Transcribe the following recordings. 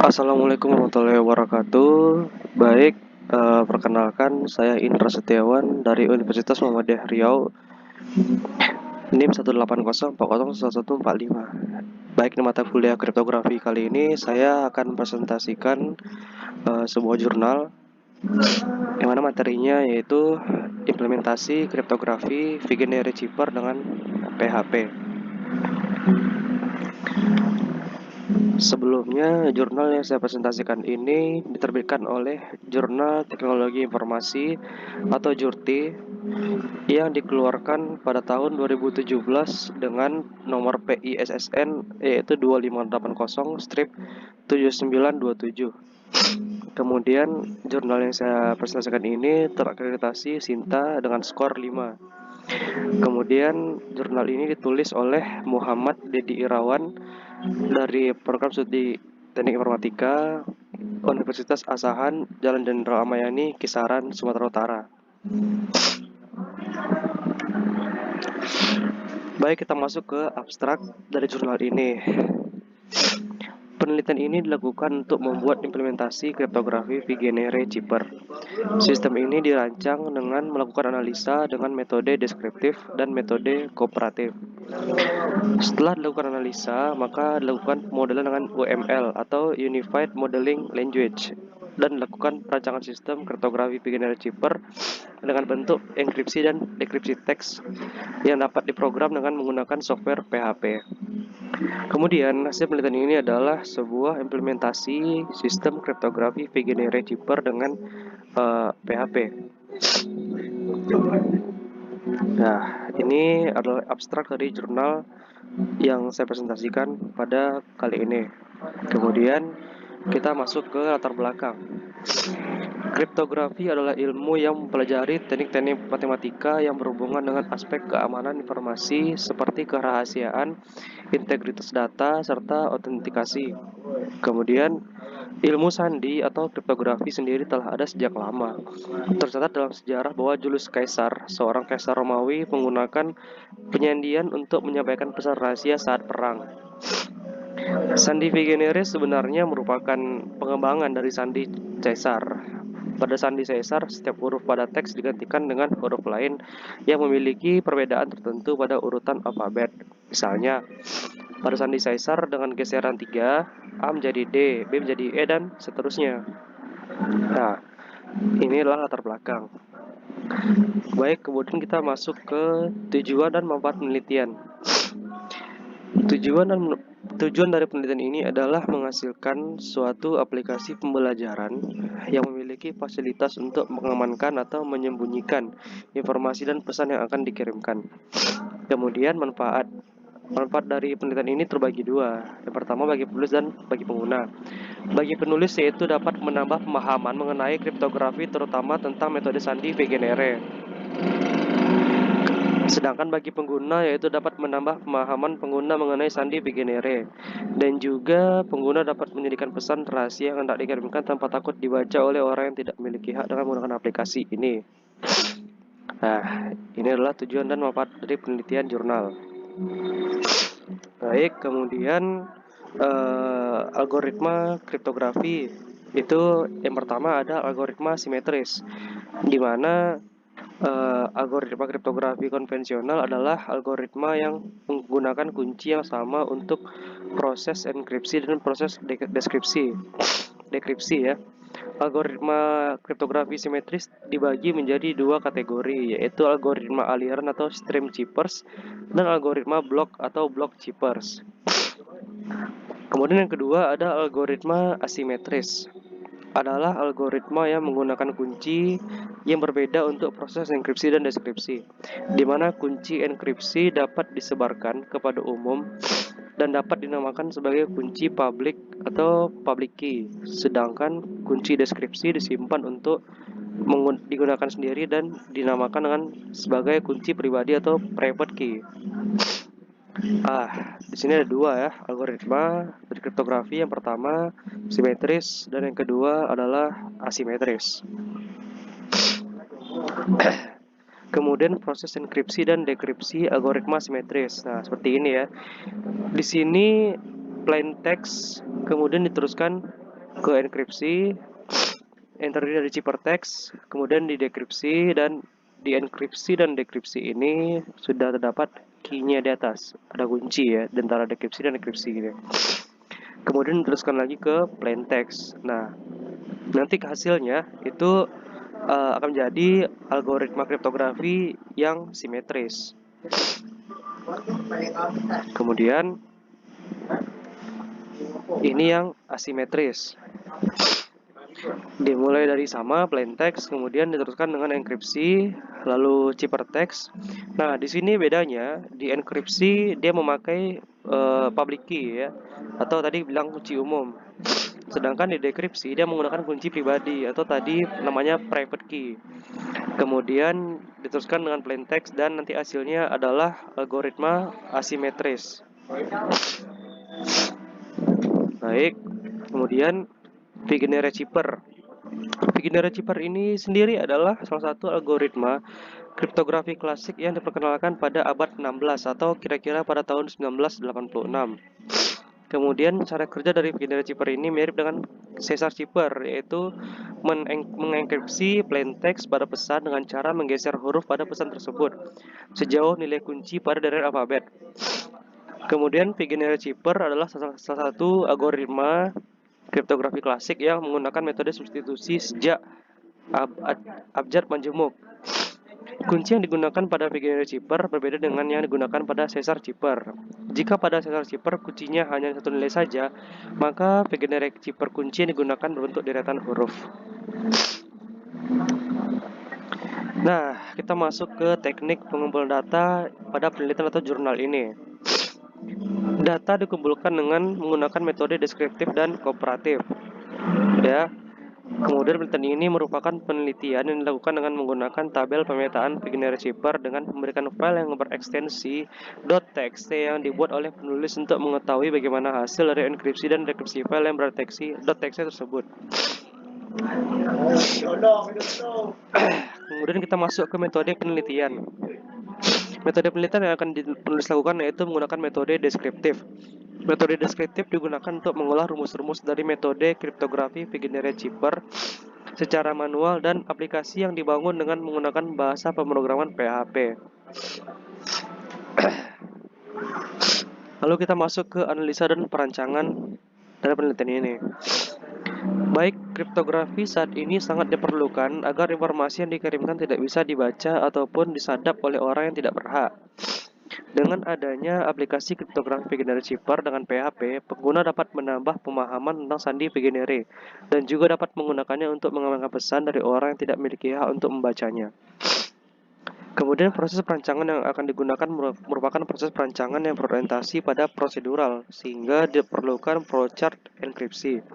Assalamualaikum warahmatullahi wabarakatuh. Baik, perkenalkan saya Indra Setiawan dari Universitas Muhammadiyah Riau, NIM 180401145. Baik, di mata kuliah kriptografi kali ini saya akan presentasikan sebuah jurnal yang mana materinya yaitu implementasi kriptografi Vigenère Chipper dengan PHP. Sebelumnya, jurnal yang saya presentasikan ini diterbitkan oleh Jurnal Teknologi Informasi atau JURTI yang dikeluarkan pada tahun 2017 dengan nomor PISSN yaitu 2580-7927. Kemudian, jurnal yang saya presentasikan ini terakreditasi Sinta dengan skor 5. Kemudian, jurnal ini ditulis oleh Muhammad Dedi Irawan dari program studi Teknik Informatika Universitas Asahan Jalan Jenderal Amayani, Kisaran, Sumatera Utara. Baik, kita masuk ke abstrak dari jurnal ini. Penelitian ini dilakukan untuk membuat implementasi kriptografi Vigenère Chipper. Sistem ini dirancang dengan melakukan analisa dengan metode deskriptif dan metode kooperatif. Setelah dilakukan analisa, maka dilakukan pemodelan dengan UML atau Unified Modeling Language dan dilakukan perancangan sistem kriptografi Vigenère Chipper dengan bentuk enkripsi dan dekripsi teks yang dapat diprogram dengan menggunakan software PHP. Kemudian, hasil penelitian ini adalah sebuah implementasi sistem kriptografi Vigenère Chipper dengan PHP. Nah, ini adalah abstrak dari jurnal yang saya presentasikan pada kali ini. Kemudian, kita masuk ke latar belakang. Kriptografi adalah ilmu yang mempelajari teknik-teknik matematika yang berhubungan dengan aspek keamanan informasi seperti kerahasiaan, integritas data, serta autentikasi. Kemudian, ilmu sandi atau kriptografi sendiri telah ada sejak lama. Tercatat dalam sejarah bahwa Julius Caesar, seorang kaisar Romawi, menggunakan penyandian untuk menyampaikan pesan rahasia saat perang. Sandi Vigenère sebenarnya merupakan pengembangan dari sandi Caesar. Pada sandi Caesar, setiap huruf pada teks digantikan dengan huruf lain yang memiliki perbedaan tertentu pada urutan alfabet. Misalnya, pada sandi Caesar dengan geseran 3, A menjadi D, B menjadi E, dan seterusnya. Nah, ini adalah latar belakang. Baik, kemudian kita masuk ke tujuan dan manfaat penelitian. Tujuan dari penelitian ini adalah menghasilkan suatu aplikasi pembelajaran yang memiliki fasilitas untuk mengamankan atau menyembunyikan informasi dan pesan yang akan dikirimkan. Kemudian manfaat dari penelitian ini terbagi dua. Yang pertama bagi penulis dan bagi pengguna. Bagi penulis yaitu dapat menambah pemahaman mengenai kriptografi terutama tentang metode sandi Vigenère. Sedangkan bagi pengguna yaitu dapat menambah pemahaman pengguna mengenai sandi Vigenère. Dan juga pengguna dapat menyediakan pesan rahasia yang hendak dikirimkan tanpa takut dibaca oleh orang yang tidak memiliki hak dengan menggunakan aplikasi ini. Nah, ini adalah tujuan dan manfaat dari penelitian jurnal. Baik, kemudian algoritma kriptografi itu yang pertama ada algoritma simetris, di mana algoritma kriptografi konvensional adalah algoritma yang menggunakan kunci yang sama untuk proses enkripsi dan proses dekripsi ya. Algoritma kriptografi simetris dibagi menjadi dua kategori, yaitu algoritma aliran atau stream chippers dan algoritma blok atau block chippers. Kemudian yang kedua ada algoritma asimetris. Adalah algoritma yang menggunakan kunci yang berbeda untuk proses enkripsi dan deskripsi, di mana kunci enkripsi dapat disebarkan kepada umum dan dapat dinamakan sebagai kunci public atau public key, sedangkan kunci deskripsi disimpan untuk digunakan sendiri dan dinamakan dengan sebagai kunci pribadi atau private key. Di sini ada dua ya algoritma dari kriptografi. Yang pertama simetris dan yang kedua adalah asimetris. Kemudian proses enkripsi dan dekripsi algoritma simetris. Nah, seperti ini ya. Di sini plain text, kemudian diteruskan ke enkripsi, terdiri dari ciphertext, kemudian didekripsi, dan di enkripsi dan dekripsi ini sudah terdapat key-nya di atas, ada kunci ya antara dekripsi dan enkripsi gitu. Kemudian diteruskan lagi ke plain text. Nah, nanti hasilnya itu akan menjadi algoritma kriptografi yang simetris. Kemudian ini yang asimetris. Dimulai dari sama plain text, kemudian diteruskan dengan enkripsi, lalu ciphertext. Nah, di sini bedanya di enkripsi dia memakai public key ya, atau tadi bilang kunci umum. Sedangkan di dekripsi dia menggunakan kunci pribadi atau tadi namanya private key. Kemudian diteruskan dengan plain text dan nanti hasilnya adalah algoritma asimetris. Baik, kemudian Vigenère Cipher. Vigenère Cipher ini sendiri adalah salah satu algoritma kriptografi klasik yang diperkenalkan pada abad 16 atau kira-kira pada tahun 1986. Kemudian cara kerja dari Vigenère Cipher ini mirip dengan Caesar Cipher, yaitu mengenkripsi plain text pada pesan dengan cara menggeser huruf pada pesan tersebut sejauh nilai kunci pada deretan alfabet. Kemudian Vigenère Cipher adalah salah satu algoritma kriptografi klasik yang menggunakan metode substitusi sejak abjad majemuk. Kunci yang digunakan pada Vigenère Cipher berbeda dengan yang digunakan pada Caesar Cipher. Jika pada Caesar Cipher kuncinya hanya satu nilai saja, maka Vigenère Cipher kunci yang digunakan berbentuk deretan huruf. Nah, kita masuk ke teknik pengumpulan data pada penelitian atau jurnal ini. Data dikumpulkan dengan menggunakan metode deskriptif dan kooperatif. Ya. Kemudian penelitian ini merupakan penelitian yang dilakukan dengan menggunakan tabel pemetaan Vigenère Cipher dengan memberikan file yang berekstensi .txt yang dibuat oleh penulis untuk mengetahui bagaimana hasil dari enkripsi dan dekripsi file yang berdeteksi .txt tersebut. Kemudian kita masuk ke metode penelitian. Metode penelitian yang akan penulis lakukan yaitu menggunakan metode deskriptif. Metode deskriptif digunakan untuk mengolah rumus-rumus dari metode kriptografi Vigenère Cipher secara manual dan aplikasi yang dibangun dengan menggunakan bahasa pemrograman PHP. Lalu kita masuk ke analisa dan perancangan dari penelitian ini. Baik, kriptografi saat ini sangat diperlukan agar informasi yang dikirimkan tidak bisa dibaca ataupun disadap oleh orang yang tidak berhak. Dengan adanya aplikasi kriptografi Vigenère Cipher dengan PHP, pengguna dapat menambah pemahaman tentang sandi Vigenère dan juga dapat menggunakannya untuk mengamankan pesan dari orang yang tidak memiliki hak untuk membacanya. Kemudian proses perancangan yang akan digunakan merupakan proses perancangan yang berorientasi pada prosedural, sehingga diperlukan flowchart enkripsi,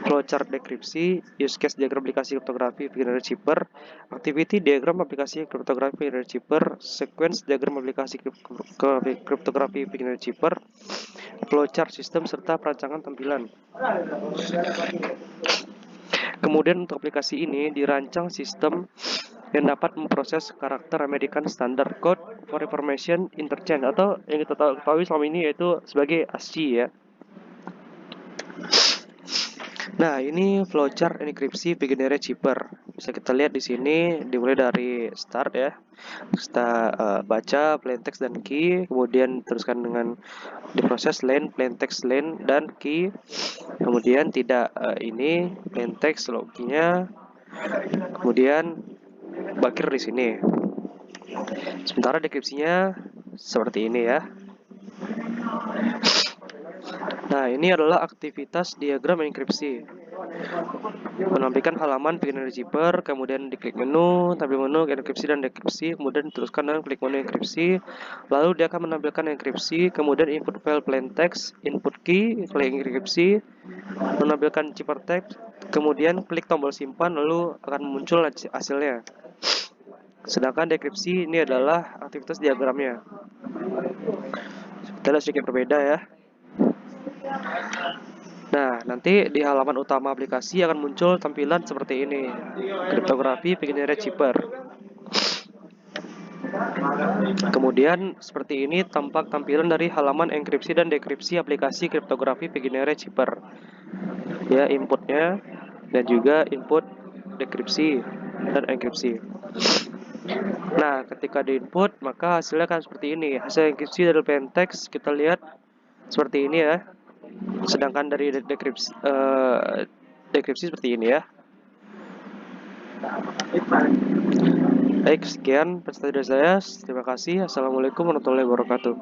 flowchart dekripsi, use case diagram aplikasi kriptografi Vigenère Cipher, activity diagram aplikasi kriptografi Vigenère Cipher, sequence diagram aplikasi kriptografi Vigenère Cipher, flowchart sistem serta perancangan tampilan. Kemudian untuk aplikasi ini dirancang sistem yang dapat memproses karakter American Standard Code for Information Interchange atau yang kita ketahui selama ini yaitu sebagai ASCII ya. Nah, ini flowchart enkripsi Vigenère Cipher. Bisa kita lihat di sini dimulai dari start ya. Kita baca plain text dan key, kemudian teruskan dengan diproses len, plain text len dan key. Kemudian tidak ini plain text log-nya. Kemudian berakhir di sini. Sementara deskripsinya seperti ini ya. Nah, ini adalah aktivitas diagram enkripsi. Menampilkan halaman Vigenère Cipher, kemudian diklik menu, tampil menu enkripsi dan dekripsi, kemudian diteruskan dengan klik menu enkripsi. Lalu dia akan menampilkan enkripsi, kemudian input file plain text, input key, klik enkripsi, menampilkan ciphertext, kemudian klik tombol simpan, lalu akan muncul hasilnya. Sedangkan dekripsi ini adalah aktivitas diagramnya. Kita lihat sedikit berbeda ya. Nah, nanti di halaman utama aplikasi akan muncul tampilan seperti ini. Kriptografi Vigenère Cipher. Kemudian seperti ini tampak tampilan dari halaman enkripsi dan dekripsi aplikasi kriptografi Pioneer Chipper. Ya, inputnya dan juga input dekripsi dan enkripsi. Nah, ketika di input maka hasilnya akan seperti ini. Hasil enkripsi dari plain text kita lihat seperti ini ya. Sedangkan dari dekripsi seperti ini ya. Baik, sekian presentasi dari saya. Terima kasih. Assalamualaikum warahmatullahi wabarakatuh.